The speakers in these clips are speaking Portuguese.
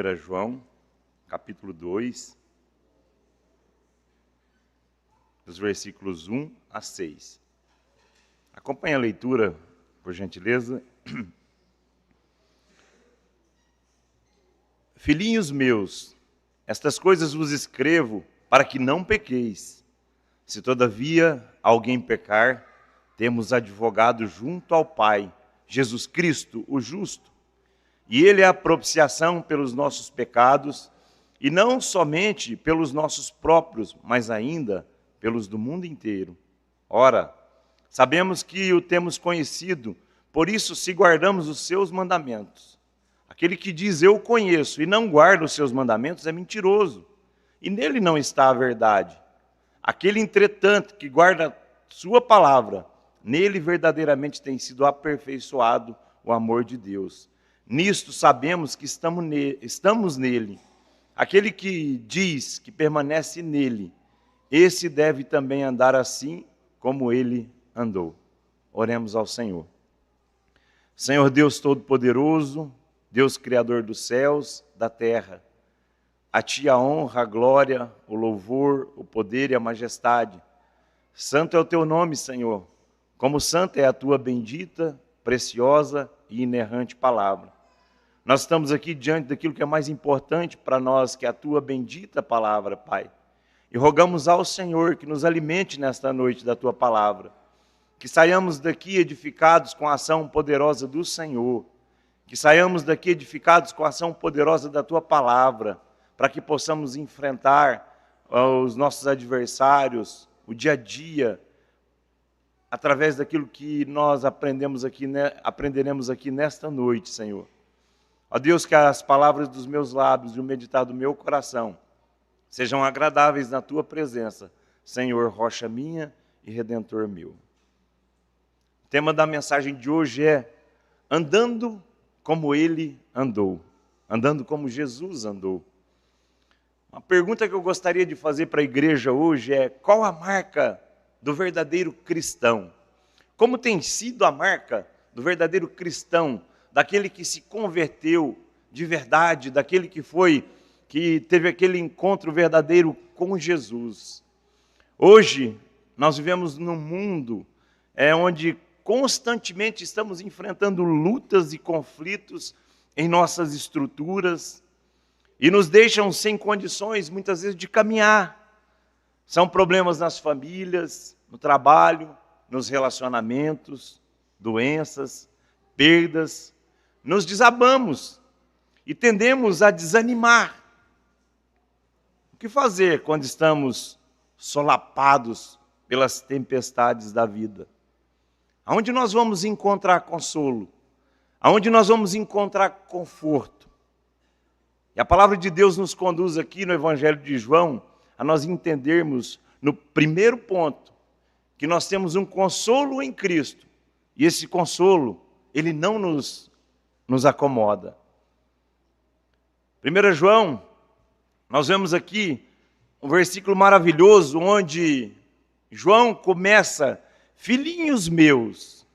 1 João, capítulo 2, dos versículos 1 a 6. Acompanhe a leitura, por gentileza. Filhinhos meus, estas coisas vos escrevo para que não pequeis. Se todavia alguém pecar, temos advogado junto ao Pai, Jesus Cristo, o justo. E ele é a propiciação pelos nossos pecados, e não somente pelos nossos próprios, mas ainda pelos do mundo inteiro. Ora, sabemos que o temos conhecido, por isso se guardamos os seus mandamentos. Aquele que diz eu conheço e não guarda os seus mandamentos é mentiroso, e nele não está a verdade. Aquele, entretanto, que guarda sua palavra, nele verdadeiramente tem sido aperfeiçoado o amor de Deus. Nisto sabemos que estamos nele. Aquele que diz que permanece nele, esse deve também andar assim como ele andou. Oremos ao Senhor. Senhor Deus Todo-Poderoso, Deus Criador dos céus, da terra, a Ti a honra, a glória, o louvor, o poder e a majestade. Santo é o Teu nome, Senhor, como santa é a Tua bendita, preciosa e inerrante palavra. Nós estamos aqui diante daquilo que é mais importante para nós, que é a Tua bendita palavra, Pai. E rogamos ao Senhor que nos alimente nesta noite da Tua palavra, que saiamos daqui edificados com a ação poderosa do Senhor, que saiamos daqui edificados com a ação poderosa da Tua palavra, para que possamos enfrentar os nossos adversários, o dia a dia, através daquilo que nós aprenderemos aqui nesta noite, Senhor. Ó Deus, que as palavras dos meus lábios e o meditar do meu coração sejam agradáveis na Tua presença, Senhor, rocha minha e redentor meu. O tema da mensagem de hoje é andando como Ele andou, andando como Jesus andou. Uma pergunta que eu gostaria de fazer para a igreja hoje é: qual a marca do verdadeiro cristão? Como tem sido a marca do verdadeiro cristão, daquele que se converteu de verdade, daquele que teve aquele encontro verdadeiro com Jesus? Hoje, nós vivemos num mundo onde constantemente estamos enfrentando lutas e conflitos em nossas estruturas e nos deixam sem condições, muitas vezes, de caminhar. São problemas nas famílias, no trabalho, nos relacionamentos, doenças, perdas. Nos desabamos e tendemos a desanimar. O que fazer quando estamos solapados pelas tempestades da vida? Aonde nós vamos encontrar consolo? Aonde nós vamos encontrar conforto? E a palavra de Deus nos conduz aqui no Evangelho de João a nós entendermos, no primeiro ponto, que nós temos um consolo em Cristo. E esse consolo, ele não nos acomoda. 1 João, nós vemos aqui um versículo maravilhoso, onde João começa: filhinhos meus.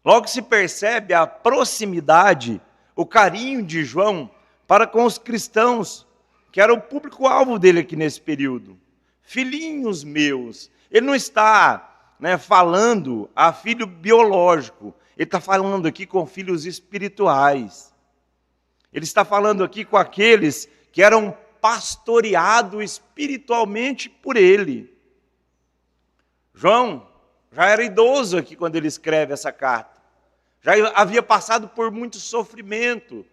Logo se percebe a proximidade, o carinho de João para com os cristãos, que era o público-alvo dele aqui nesse período. Filhinhos meus. Ele não está falando a filho biológico, ele está falando aqui com filhos espirituais. Ele está falando aqui com aqueles que eram pastoreados espiritualmente por ele. João já era idoso aqui quando ele escreve essa carta. Já havia passado por muito sofrimento.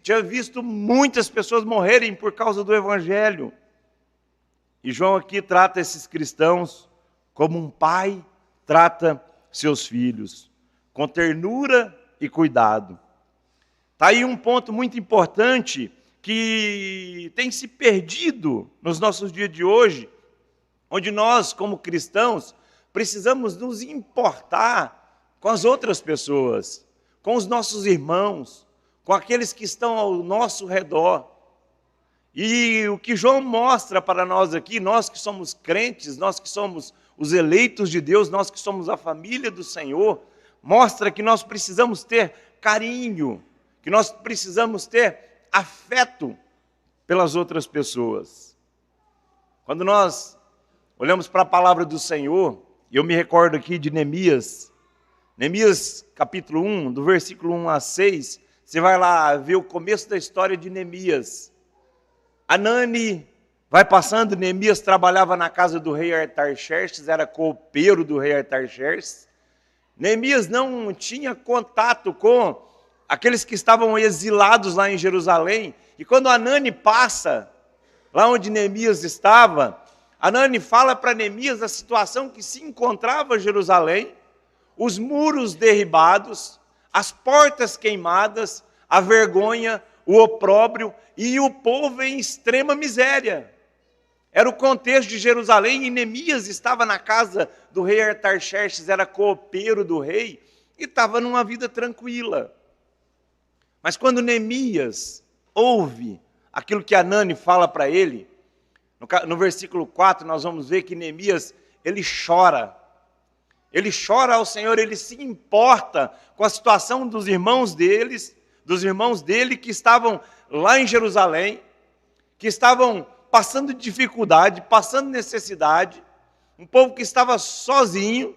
Tinha visto muitas pessoas morrerem por causa do Evangelho. E João aqui trata esses cristãos como um pai trata seus filhos, com ternura e cuidado. Está aí um ponto muito importante que tem se perdido nos nossos dias de hoje, onde nós, como cristãos, precisamos nos importar com as outras pessoas, com os nossos irmãos, com aqueles que estão ao nosso redor. E o que João mostra para nós aqui, nós que somos crentes, nós que somos os eleitos de Deus, nós que somos a família do Senhor, mostra que nós precisamos ter carinho, que nós precisamos ter afeto pelas outras pessoas. Quando nós olhamos para a palavra do Senhor, e eu me recordo aqui de Neemias capítulo 1, do versículo 1 a 6, você vai lá ver o começo da história de Neemias. Anani vai passando, Neemias trabalhava na casa do rei Artaxerxes, era copeiro do rei Artaxerxes. Neemias não tinha contato com aqueles que estavam exilados lá em Jerusalém. E quando Anani passa lá onde Neemias estava, Anani fala para Neemias a situação que se encontrava Jerusalém, os muros derribados, as portas queimadas, a vergonha, o opróbrio e o povo em extrema miséria. Era o contexto de Jerusalém, e Neemias estava na casa do rei Artaxerxes, era copeiro do rei, e estava numa vida tranquila. Mas quando Neemias ouve aquilo que Anani fala para ele, no versículo 4 nós vamos ver que Neemias, ele chora ao Senhor, ele se importa com a situação dos irmãos dele que estavam lá em Jerusalém, que estavam passando dificuldade, passando necessidade, um povo que estava sozinho,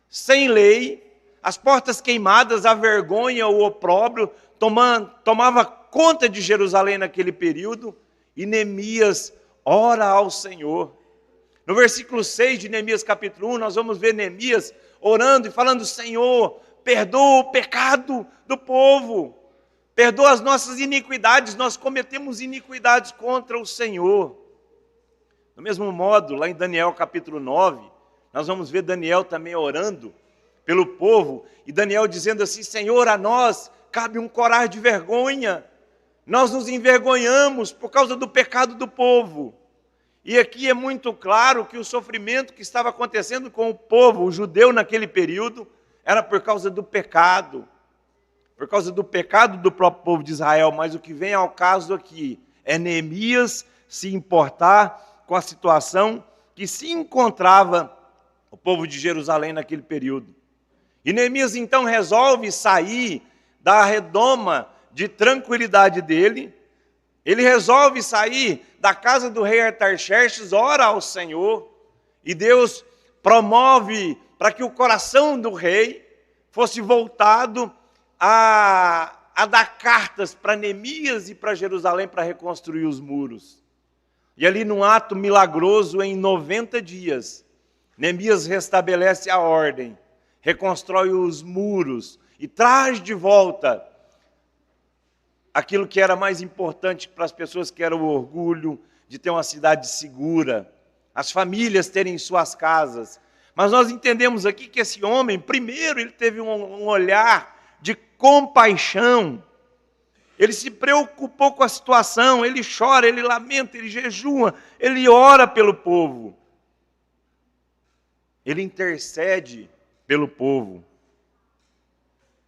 sem lei, as portas queimadas, a vergonha, o opróbrio, tomava conta de Jerusalém naquele período, e Neemias ora ao Senhor. No versículo 6 de Neemias capítulo 1, nós vamos ver Neemias orando e falando: Senhor, perdoa o pecado do povo, perdoa as nossas iniquidades, nós cometemos iniquidades contra o Senhor. Do mesmo modo, lá em Daniel capítulo 9, nós vamos ver Daniel também orando pelo povo, e Daniel dizendo assim: Senhor, a nós cabe um corar de vergonha, nós nos envergonhamos por causa do pecado do povo. E aqui é muito claro que o sofrimento que estava acontecendo com o povo, o judeu naquele período, era por causa do pecado do próprio povo de Israel. Mas o que vem ao caso aqui é Neemias se importar com a situação que se encontrava o povo de Jerusalém naquele período. E Neemias então resolve sair da redoma de tranquilidade dele, ele resolve sair da casa do rei Artaxerxes, ora ao Senhor, e Deus promove para que o coração do rei fosse voltado a dar cartas para Neemias e para Jerusalém para reconstruir os muros. E ali num ato milagroso, em 90 dias, Neemias restabelece a ordem, reconstrói os muros e traz de volta aquilo que era mais importante para as pessoas, que era o orgulho de ter uma cidade segura, as famílias terem suas casas. Mas nós entendemos aqui que esse homem, primeiro, ele teve um olhar de compaixão, ele se preocupou com a situação, ele chora, ele lamenta, ele jejua, ele ora pelo povo, ele intercede pelo povo.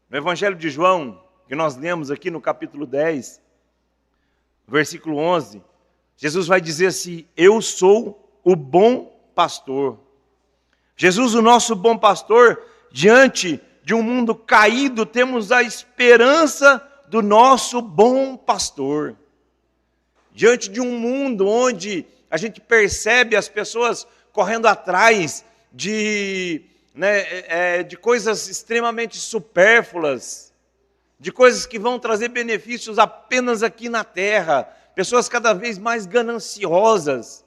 No Evangelho de João, que nós lemos aqui no capítulo 10, versículo 11, Jesus vai dizer assim: eu sou o bom pastor. Jesus, o nosso bom pastor, diante de um mundo caído, temos a esperança do nosso bom pastor. Diante de um mundo onde a gente percebe as pessoas correndo atrás de coisas extremamente supérfluas, de coisas que vão trazer benefícios apenas aqui na terra, pessoas cada vez mais gananciosas,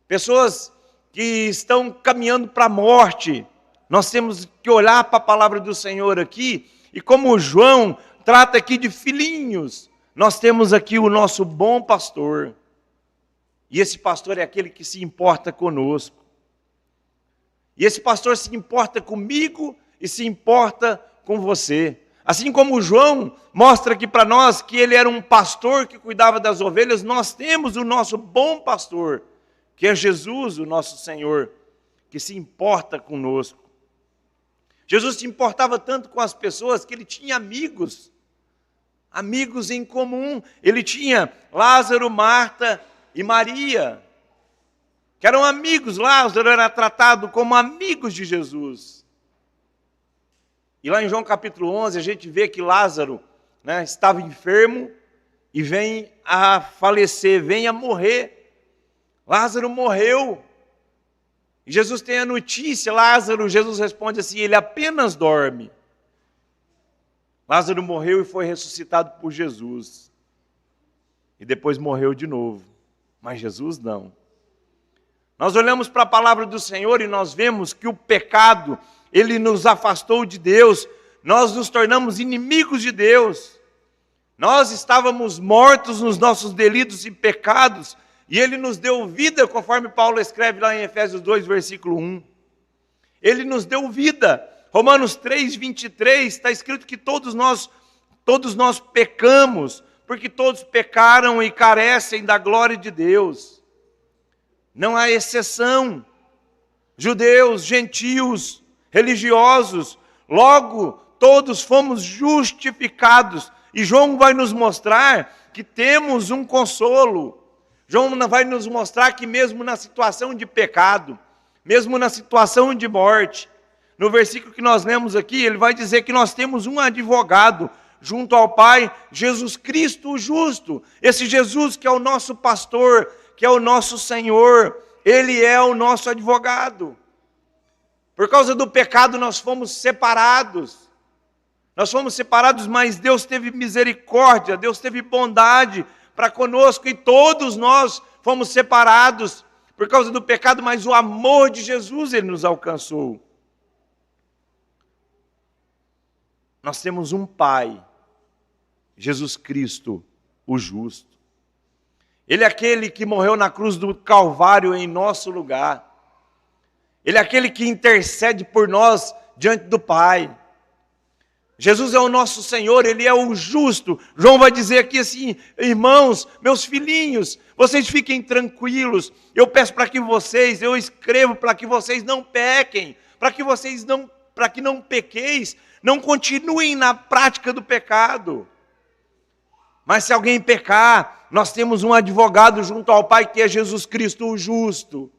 pessoas que estão caminhando para a morte. Nós temos que olhar para a palavra do Senhor aqui, e como João trata aqui de filhinhos, nós temos aqui o nosso bom pastor, e esse pastor é aquele que se importa conosco, e esse pastor se importa comigo e se importa com você. Assim como João mostra aqui para nós que ele era um pastor que cuidava das ovelhas, nós temos o nosso bom pastor, que é Jesus, o nosso Senhor, que se importa conosco. Jesus se importava tanto com as pessoas que ele tinha amigos em comum. Ele tinha Lázaro, Marta e Maria, que eram amigos. Lázaro era tratado como amigos de Jesus. E lá em João capítulo 11, a gente vê que Lázaro, né, estava enfermo e vem a falecer, vem a morrer. Lázaro morreu. E Jesus tem a notícia, Lázaro, Jesus responde assim, ele apenas dorme. Lázaro morreu e foi ressuscitado por Jesus. E depois morreu de novo. Mas Jesus não. Nós olhamos para a palavra do Senhor e nós vemos que o pecado, ele nos afastou de Deus. Nós nos tornamos inimigos de Deus. Nós estávamos mortos nos nossos delitos e pecados. E Ele nos deu vida, conforme Paulo escreve lá em Efésios 2, versículo 1. Ele nos deu vida. Romanos 3, 23, está escrito que todos nós pecamos, porque todos pecaram e carecem da glória de Deus. Não há exceção. Judeus, gentios, religiosos, logo todos fomos justificados. E João vai nos mostrar que temos um consolo. João vai nos mostrar que mesmo na situação de pecado, mesmo na situação de morte, no versículo que nós lemos aqui, ele vai dizer que nós temos um advogado junto ao Pai, Jesus Cristo o justo. Esse Jesus que é o nosso pastor, que é o nosso Senhor, Ele é o nosso advogado. Por causa do pecado nós fomos separados. Nós fomos separados, mas Deus teve misericórdia, Deus teve bondade para conosco, e todos nós fomos separados por causa do pecado, mas o amor de Jesus, Ele nos alcançou. Nós temos um Pai, Jesus Cristo, o justo. Ele é aquele que morreu na cruz do Calvário em nosso lugar. Ele é aquele que intercede por nós diante do Pai. Jesus é o nosso Senhor, Ele é o justo. João vai dizer aqui assim, irmãos, meus filhinhos, vocês fiquem tranquilos. Eu peço para que vocês, eu escrevo para que vocês não pequem, para que não pequeis, não continuem na prática do pecado. Mas se alguém pecar, nós temos um advogado junto ao Pai, que é Jesus Cristo, o justo.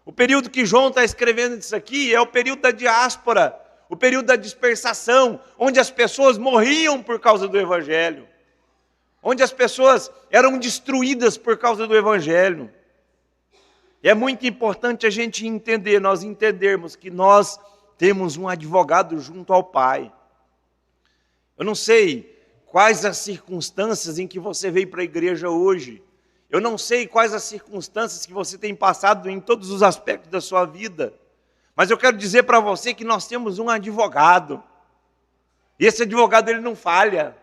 O período que João está escrevendo isso aqui é o período da diáspora, o período da dispersação, onde as pessoas morriam por causa do Evangelho, onde as pessoas eram destruídas por causa do Evangelho. E é muito importante a gente entender, nós entendermos que nós temos um advogado junto ao Pai. Eu não sei quais as circunstâncias em que você veio para a igreja hoje, eu não sei quais as circunstâncias que você tem passado em todos os aspectos da sua vida, mas eu quero dizer para você que nós temos um advogado. E esse advogado, ele não falha.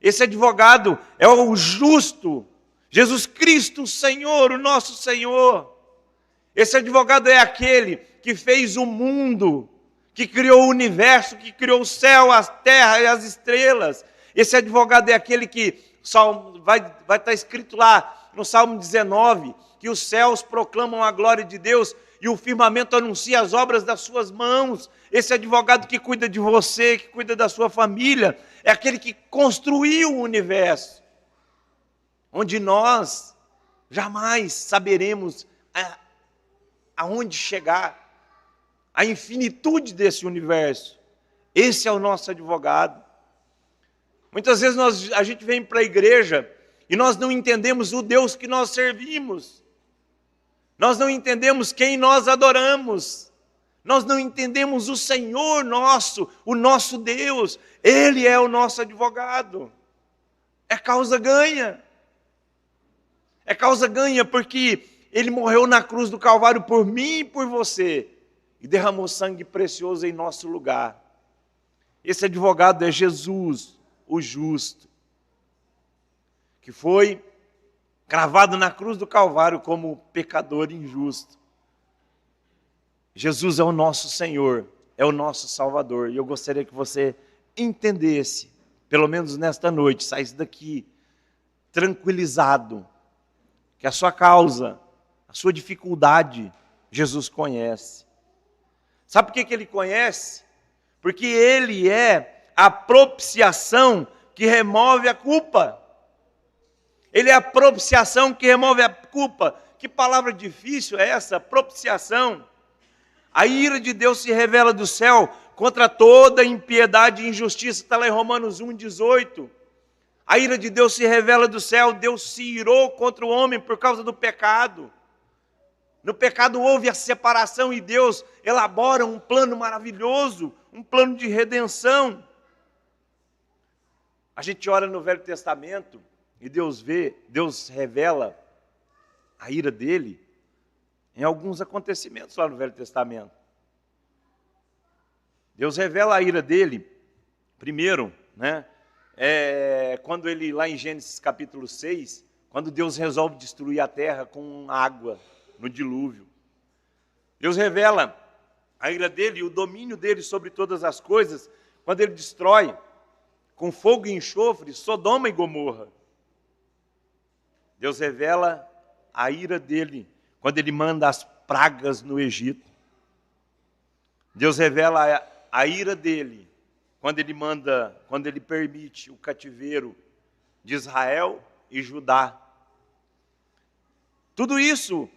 Esse advogado é o justo, Jesus Cristo, Senhor, o nosso Senhor. Esse advogado é aquele que fez o mundo, que criou o universo, que criou o céu, a terra e as estrelas. Esse advogado é aquele que vai estar escrito lá no Salmo 19, que os céus proclamam a glória de Deus e o firmamento anuncia as obras das suas mãos. Esse advogado que cuida de você, que cuida da sua família, é aquele que construiu o universo, onde nós jamais saberemos aonde chegar, a infinitude desse universo. Esse é o nosso advogado. Muitas vezes a gente vem para a igreja e nós não entendemos o Deus que nós servimos. Nós não entendemos quem nós adoramos. Nós não entendemos o Senhor nosso, o nosso Deus. Ele é o nosso advogado. É causa ganha. É causa ganha porque Ele morreu na cruz do Calvário por mim e por você. E derramou sangue precioso em nosso lugar. Esse advogado é Jesus, o justo, que foi cravado na cruz do Calvário como pecador injusto. Jesus é o nosso Senhor, é o nosso Salvador. E eu gostaria que você entendesse, pelo menos nesta noite, saísse daqui tranquilizado, que a sua causa, a sua dificuldade, Jesus conhece. Sabe por que Ele conhece? Porque Ele é a propiciação que remove a culpa. Ele é a propiciação que remove a culpa. Que palavra difícil é essa? Propiciação. A ira de Deus se revela do céu contra toda impiedade e injustiça. Está lá em Romanos 1,18. A ira de Deus se revela do céu. Deus se irou contra o homem por causa do pecado. No pecado houve a separação e Deus elabora um plano maravilhoso, um plano de redenção. A gente ora no Velho Testamento e Deus revela a ira dele em alguns acontecimentos lá no Velho Testamento. Deus revela a ira dele, primeiro, quando ele, lá em Gênesis capítulo 6, quando Deus resolve destruir a terra com água no dilúvio. Deus revela a ira dele e o domínio dele sobre todas as coisas, quando ele destrói com fogo e enxofre Sodoma e Gomorra. Deus revela a ira dele quando ele manda as pragas no Egito. Deus revela a ira dele quando ele permite o cativeiro de Israel e Judá. Tudo isso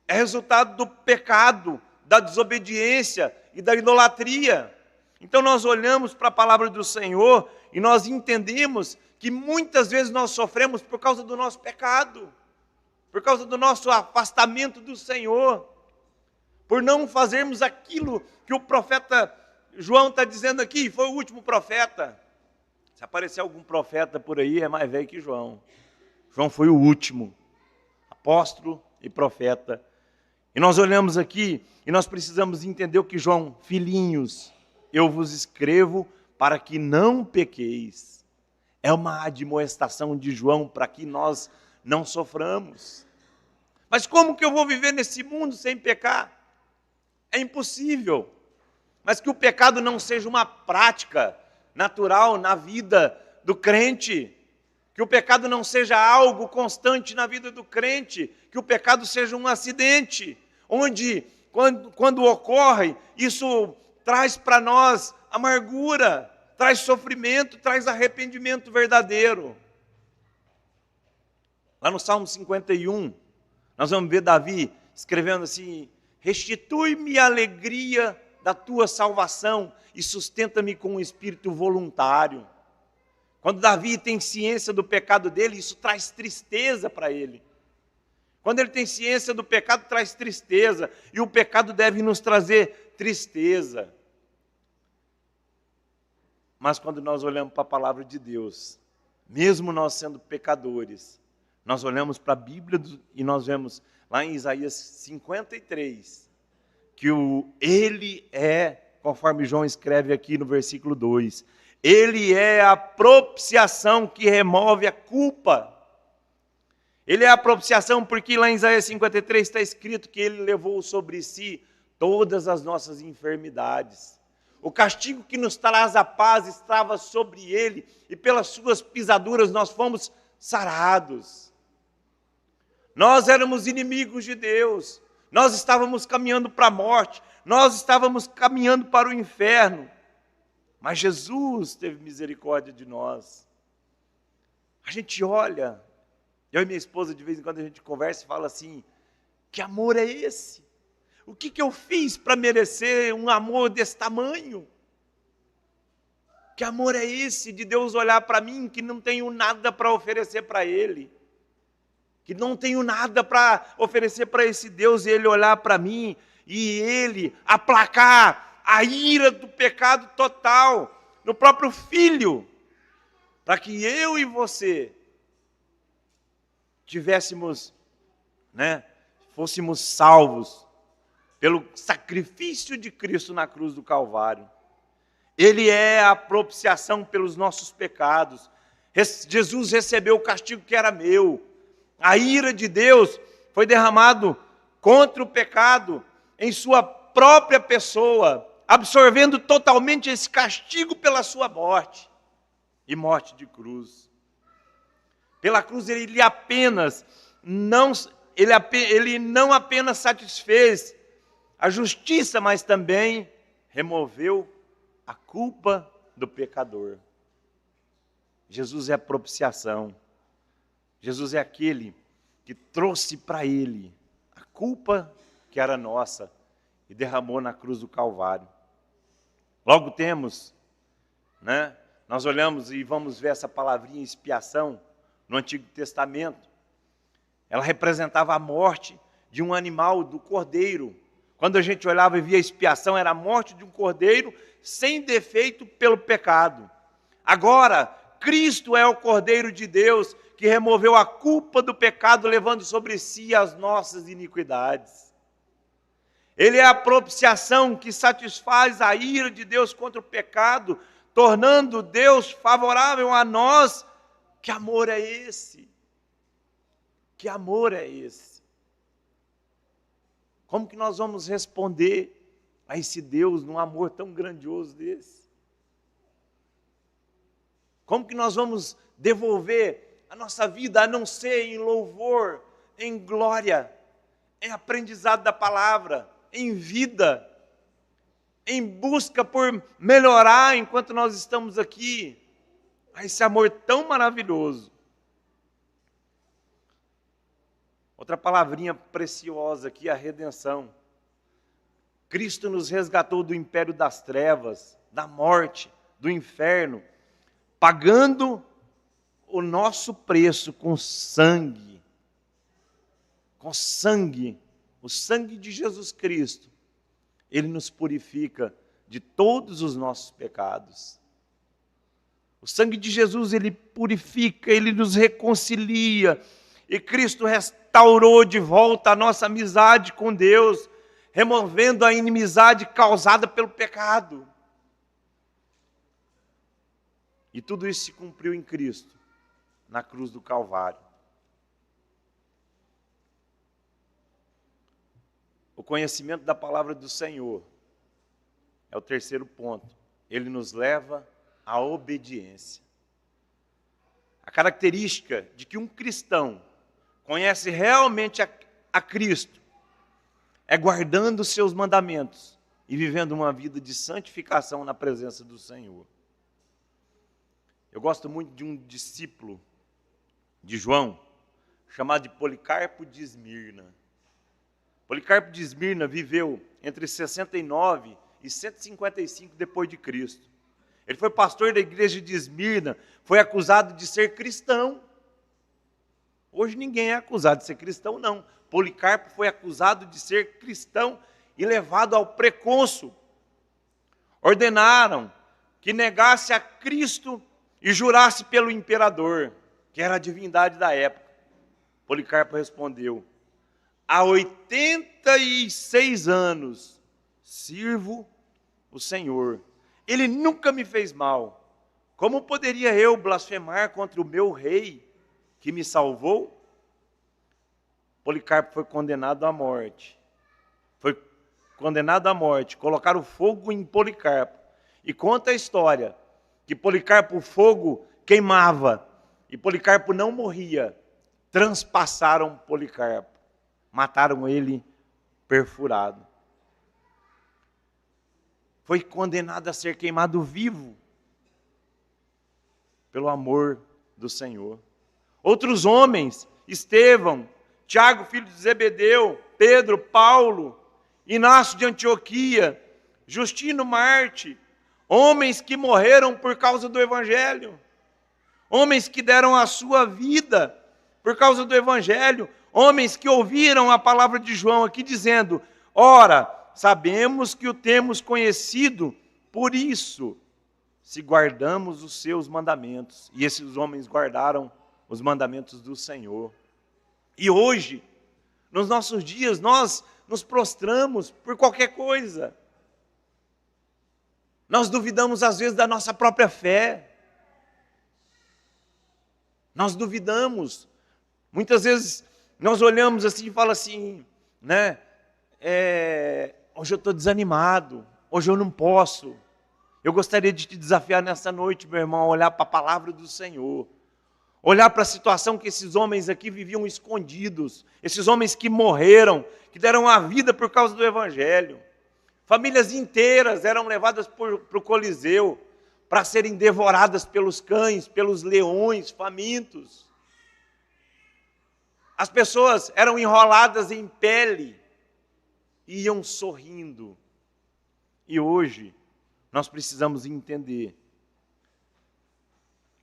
é resultado do pecado, da desobediência e da idolatria. Então nós olhamos para a palavra do Senhor e nós entendemos que muitas vezes nós sofremos por causa do nosso pecado, por causa do nosso afastamento do Senhor, por não fazermos aquilo que o profeta João está dizendo aqui, foi o último profeta. Se aparecer algum profeta por aí, é mais velho que João. João foi o último apóstolo e profeta. E nós olhamos aqui e nós precisamos entender o que João, filhinhos, eu vos escrevo para que não pequeis. É uma admoestação de João para que nós não soframos. Mas como que eu vou viver nesse mundo sem pecar? É impossível. Mas que o pecado não seja uma prática natural na vida do crente. Que o pecado não seja algo constante na vida do crente. Que o pecado seja um acidente, onde, quando ocorre, isso traz para nós amargura, traz sofrimento, traz arrependimento verdadeiro. Lá no Salmo 51, nós vamos ver Davi escrevendo assim: restitui-me a alegria da tua salvação e sustenta-me com um espírito voluntário. Quando Davi tem ciência do pecado dele, isso traz tristeza para ele. Quando ele tem ciência do pecado, traz tristeza. E o pecado deve nos trazer tristeza. Mas quando nós olhamos para a palavra de Deus, mesmo nós sendo pecadores, nós olhamos para a Bíblia e nós vemos lá em Isaías 53, que Ele é, conforme João escreve aqui no versículo 2, Ele é a propiciação que remove a culpa. Ele é a propiciação porque lá em Isaías 53 está escrito que Ele levou sobre si todas as nossas enfermidades. O castigo que nos traz a paz estava sobre Ele e pelas suas pisaduras nós fomos sarados. Nós éramos inimigos de Deus. Nós estávamos caminhando para a morte. Nós estávamos caminhando para o inferno. Mas Jesus teve misericórdia de nós. A gente olha, eu e minha esposa de vez em quando a gente conversa e fala assim: que amor é esse? O que eu fiz para merecer um amor desse tamanho? Que amor é esse de Deus olhar para mim que não tenho nada para oferecer para Ele? Que não tenho nada para oferecer para esse Deus e Ele olhar para mim e Ele aplacar a ira do pecado total no próprio Filho, para que eu e você fôssemos salvos pelo sacrifício de Cristo na cruz do Calvário. Ele é a propiciação pelos nossos pecados. Jesus recebeu o castigo que era meu. A ira de Deus foi derramado contra o pecado em sua própria pessoa, absorvendo totalmente esse castigo pela sua morte, e morte de cruz. Pela cruz ele não apenas satisfez a justiça, mas também removeu a culpa do pecador. Jesus é a propiciação. Jesus é aquele que trouxe para Ele a culpa que era nossa e derramou na cruz do Calvário. Logo temos, né? Nós olhamos e vamos ver essa palavrinha expiação no Antigo Testamento. Ela representava a morte de um animal, do cordeiro. Quando a gente olhava e via a expiação, era a morte de um cordeiro sem defeito pelo pecado. Agora, Cristo é o Cordeiro de Deus que removeu a culpa do pecado, levando sobre si as nossas iniquidades. Ele é a propiciação que satisfaz a ira de Deus contra o pecado, tornando Deus favorável a nós. Que amor é esse? Que amor é esse? Como que nós vamos responder a esse Deus num amor tão grandioso desse? Como que nós vamos devolver a nossa vida, a não ser em louvor, em glória, em aprendizado da palavra, em vida, em busca por melhorar enquanto nós estamos aqui, a esse amor tão maravilhoso? Outra palavrinha preciosa aqui, a redenção. Cristo nos resgatou do império das trevas, da morte, do inferno, pagando o nosso preço com sangue. Com sangue, o sangue de Jesus Cristo. Ele nos purifica de todos os nossos pecados. O sangue de Jesus, ele purifica, ele nos reconcilia. E Cristo restaurou de volta a nossa amizade com Deus, removendo a inimizade causada pelo pecado. E tudo isso se cumpriu em Cristo, na cruz do Calvário. O conhecimento da palavra do Senhor é o terceiro ponto. Ele nos leva à obediência. A característica de que um cristão conhece realmente a Cristo é guardando os seus mandamentos e vivendo uma vida de santificação na presença do Senhor. Eu gosto muito de um discípulo de João, chamado de Policarpo de Esmirna. Policarpo de Esmirna viveu entre 69 e 155 depois de Cristo. Ele foi pastor da igreja de Esmirna, foi acusado de ser cristão. Hoje ninguém é acusado de ser cristão, não. Policarpo foi acusado de ser cristão e levado ao precônsul. Ordenaram que negasse a Cristo e jurasse pelo imperador, que era a divindade da época. Policarpo respondeu: há 86 anos sirvo o Senhor. Ele nunca me fez mal. Como poderia eu blasfemar contra o meu rei que me salvou? Policarpo foi condenado à morte. Foi condenado à morte. Colocaram fogo em Policarpo. E conta a história que Policarpo, o fogo queimava e Policarpo não morria. Transpassaram Policarpo. Mataram ele perfurado. Foi condenado a ser queimado vivo pelo amor do Senhor. Outros homens, Estevão, Tiago, filho de Zebedeu, Pedro, Paulo, Inácio de Antioquia, Justino Marte, homens que morreram por causa do Evangelho, homens que deram a sua vida por causa do Evangelho, homens que ouviram a palavra de João aqui dizendo: ora, sabemos que o temos conhecido, por isso, se guardamos os seus mandamentos. E esses homens guardaram os mandamentos do Senhor. E hoje, nos nossos dias, nós nos prostramos por qualquer coisa. Nós duvidamos às vezes da nossa própria fé. Nós duvidamos. Muitas vezes nós olhamos assim e falamos assim, né? Hoje eu estou desanimado, hoje eu não posso. Eu gostaria de te desafiar nessa noite, meu irmão, a olhar para a palavra do Senhor. Olhar para a situação que esses homens aqui viviam escondidos. Esses homens que morreram, que deram a vida por causa do Evangelho. Famílias inteiras eram levadas para o Coliseu para serem devoradas pelos cães, pelos leões famintos. As pessoas eram enroladas em pele, iam sorrindo. E hoje, nós precisamos entender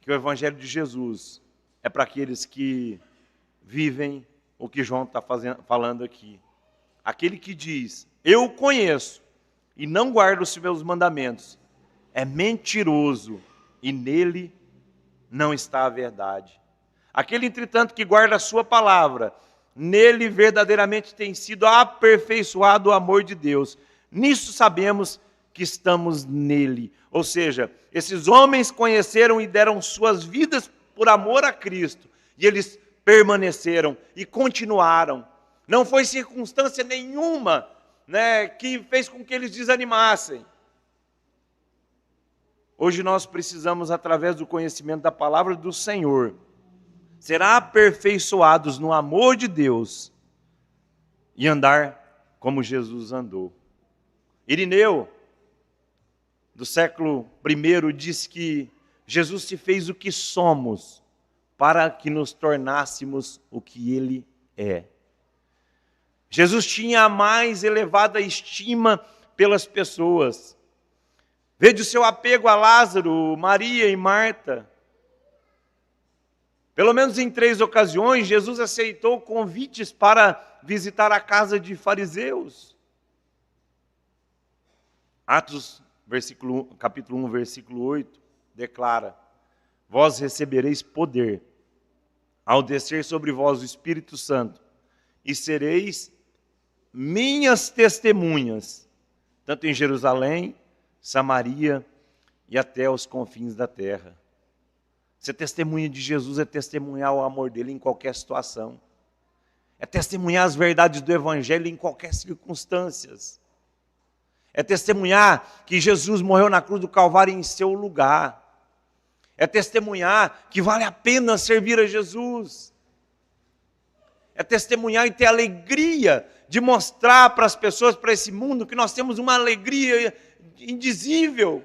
que o Evangelho de Jesus é para aqueles que vivem o que João está falando aqui. Aquele que diz, eu o conheço e não guarda os meus mandamentos, é mentiroso e nele não está a verdade. Aquele, entretanto, que guarda a sua palavra, nele verdadeiramente tem sido aperfeiçoado o amor de Deus. Nisso sabemos que estamos nele. Ou seja, esses homens conheceram e deram suas vidas por amor a Cristo. E eles permaneceram e continuaram. Não foi circunstância nenhuma, que fez com que eles desanimassem. Hoje nós precisamos, através do conhecimento da palavra do Senhor, ser aperfeiçoados no amor de Deus e andar como Jesus andou. Irineu, do século I, diz que Jesus se fez o que somos para que nos tornássemos o que Ele é. Jesus tinha a mais elevada estima pelas pessoas. Veja o seu apego a Lázaro, Maria e Marta. Pelo menos em 3 ocasiões, Jesus aceitou convites para visitar a casa de fariseus. Atos, capítulo 1, versículo 8, declara, vós recebereis poder, ao descer sobre vós o Espírito Santo, e sereis minhas testemunhas, tanto em Jerusalém, Samaria e até os confins da terra. Ser testemunha de Jesus é testemunhar o amor dele em qualquer situação. É testemunhar as verdades do Evangelho em qualquer circunstância. É testemunhar que Jesus morreu na cruz do Calvário em seu lugar. É testemunhar que vale a pena servir a Jesus. É testemunhar e ter alegria de mostrar para as pessoas, para esse mundo, que nós temos uma alegria indizível.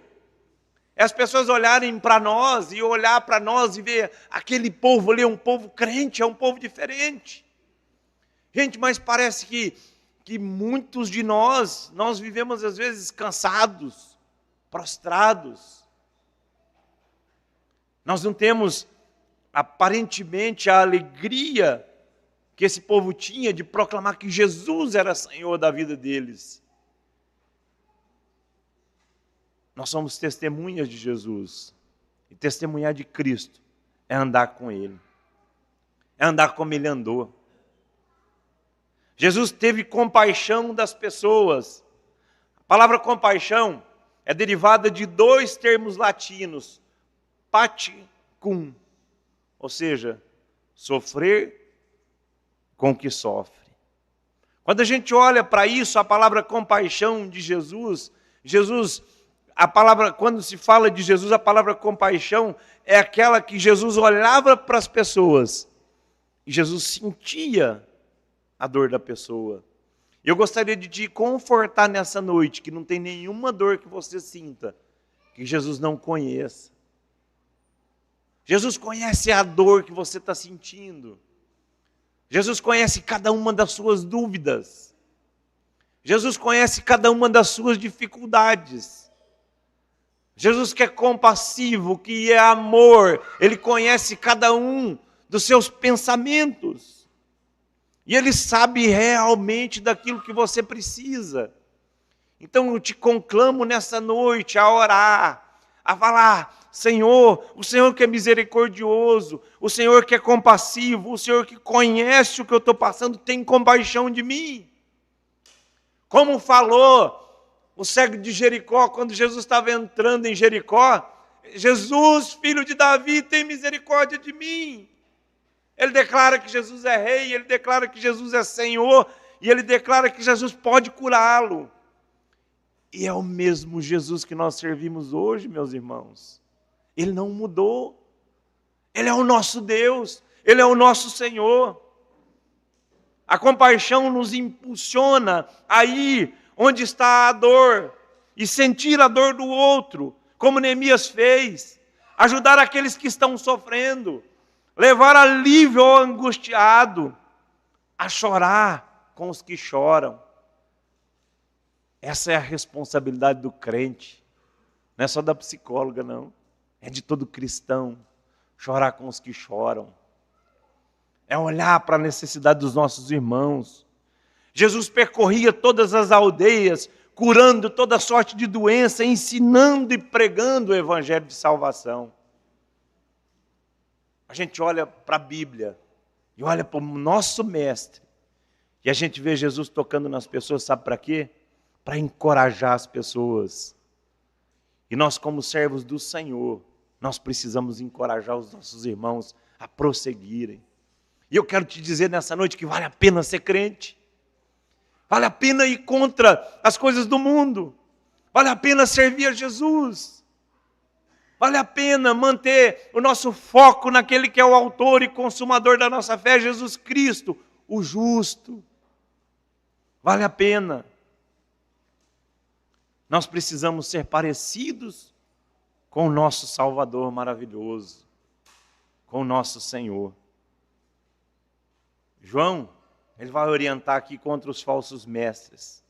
É as pessoas olharem para nós e olhar para nós e ver aquele povo ali, é um povo crente, é um povo diferente. Gente, mas parece que muitos de nós vivemos às vezes cansados, prostrados. Nós não temos aparentemente a alegria que esse povo tinha de proclamar que Jesus era Senhor da vida deles. Nós somos testemunhas de Jesus. E testemunhar de Cristo é andar com Ele. É andar como Ele andou. Jesus teve compaixão das pessoas. A palavra compaixão é derivada de 2 termos latinos. Paticum, ou seja, sofrer com o que sofre. Quando a gente olha para isso, a palavra compaixão de Jesus, quando se fala de Jesus, a palavra compaixão é aquela que Jesus olhava para as pessoas e Jesus sentia a dor da pessoa. Eu gostaria de te confortar nessa noite, que não tem nenhuma dor que você sinta, que Jesus não conheça. Jesus conhece a dor que você está sentindo. Jesus conhece cada uma das suas dúvidas. Jesus conhece cada uma das suas dificuldades. Jesus que é compassivo, que é amor, Ele conhece cada um dos seus pensamentos. E Ele sabe realmente daquilo que você precisa. Então eu te conclamo nessa noite a orar, a falar, Senhor, o Senhor que é misericordioso, o Senhor que é compassivo, o Senhor que conhece o que eu estou passando, tem compaixão de mim. Como falou o cego de Jericó, quando Jesus estava entrando em Jericó, Jesus, filho de Davi, tem misericórdia de mim. Ele declara que Jesus é rei, ele declara que Jesus é Senhor, e ele declara que Jesus pode curá-lo. E é o mesmo Jesus que nós servimos hoje, meus irmãos. Ele não mudou. Ele é o nosso Deus, Ele é o nosso Senhor. A compaixão nos impulsiona a ir onde está a dor e sentir a dor do outro, como Neemias fez, ajudar aqueles que estão sofrendo, levar alívio ao angustiado, a chorar com os que choram. Essa é a responsabilidade do crente. Não é só da psicóloga, não. É de todo cristão. Chorar com os que choram. É olhar para a necessidade dos nossos irmãos. Jesus percorria todas as aldeias, curando toda sorte de doença, ensinando e pregando o evangelho de salvação. A gente olha para a Bíblia e olha para o nosso mestre. E a gente vê Jesus tocando nas pessoas, sabe para quê? Para encorajar as pessoas. E nós, como servos do Senhor, nós precisamos encorajar os nossos irmãos a prosseguirem. E eu quero te dizer nessa noite que vale a pena ser crente. Vale a pena ir contra as coisas do mundo. Vale a pena servir a Jesus. Vale a pena manter o nosso foco naquele que é o autor e consumador da nossa fé, Jesus Cristo, o justo. Vale a pena. Nós precisamos ser parecidos com o nosso Salvador maravilhoso, com o nosso Senhor. João, ele vai orientar aqui contra os falsos mestres.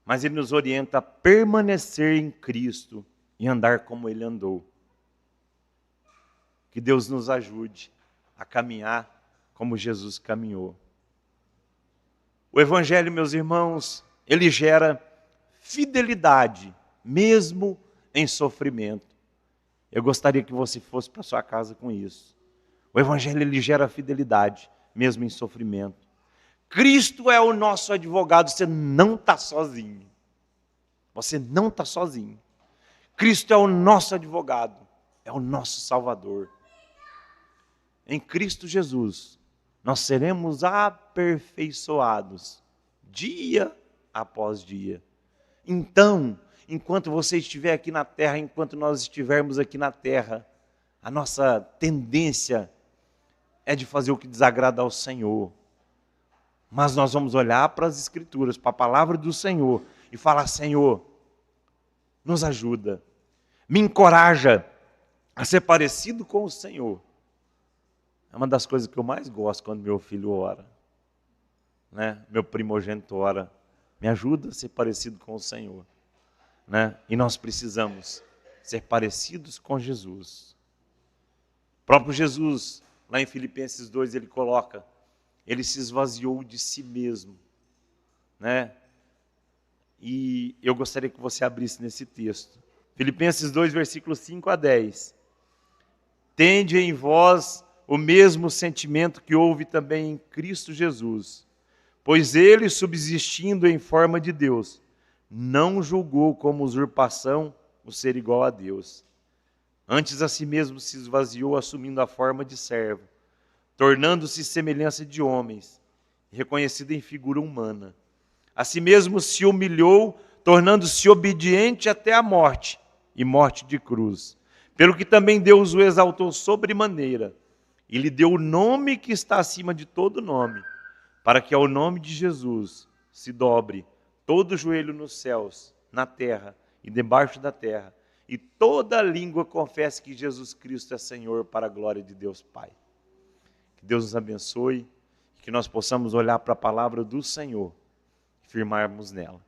Mas ele nos orienta a permanecer em Cristo e andar como ele andou. Que Deus nos ajude a caminhar como Jesus caminhou. O Evangelho, meus irmãos, ele gera fidelidade, mesmo em sofrimento. Eu gostaria que você fosse para sua casa com isso. O Evangelho, ele gera fidelidade, mesmo em sofrimento. Cristo é o nosso advogado, você não está sozinho. Você não está sozinho. Cristo é o nosso advogado, é o nosso Salvador. Em Cristo Jesus, nós seremos aperfeiçoados, dia após dia. Então, enquanto você estiver aqui na terra, enquanto nós estivermos aqui na terra, a nossa tendência é de fazer o que desagrada ao Senhor. Mas nós vamos olhar para as Escrituras, para a palavra do Senhor e falar: Senhor, nos ajuda, me encoraja a ser parecido com o Senhor. É uma das coisas que eu mais gosto quando meu filho ora, né? Meu primogênito ora, me ajuda a ser parecido com o Senhor, né? E nós precisamos ser parecidos com Jesus. O próprio Jesus, lá em Filipenses 2, ele coloca: ele se esvaziou de si mesmo, né? E eu gostaria que você abrisse nesse texto. Filipenses 2, versículos 5 a 10. Tende em vós o mesmo sentimento que houve também em Cristo Jesus, pois ele, subsistindo em forma de Deus, não julgou como usurpação o ser igual a Deus. Antes a si mesmo se esvaziou, assumindo a forma de servo, tornando-se semelhança de homens, reconhecido em figura humana. A si mesmo se humilhou, tornando-se obediente até a morte, e morte de cruz. Pelo que também Deus o exaltou sobremaneira, e lhe deu o nome que está acima de todo nome, para que ao nome de Jesus se dobre todo joelho nos céus, na terra e debaixo da terra, e toda língua confesse que Jesus Cristo é Senhor, para a glória de Deus Pai. Que Deus nos abençoe, que nós possamos olhar para a palavra do Senhor e firmarmos nela.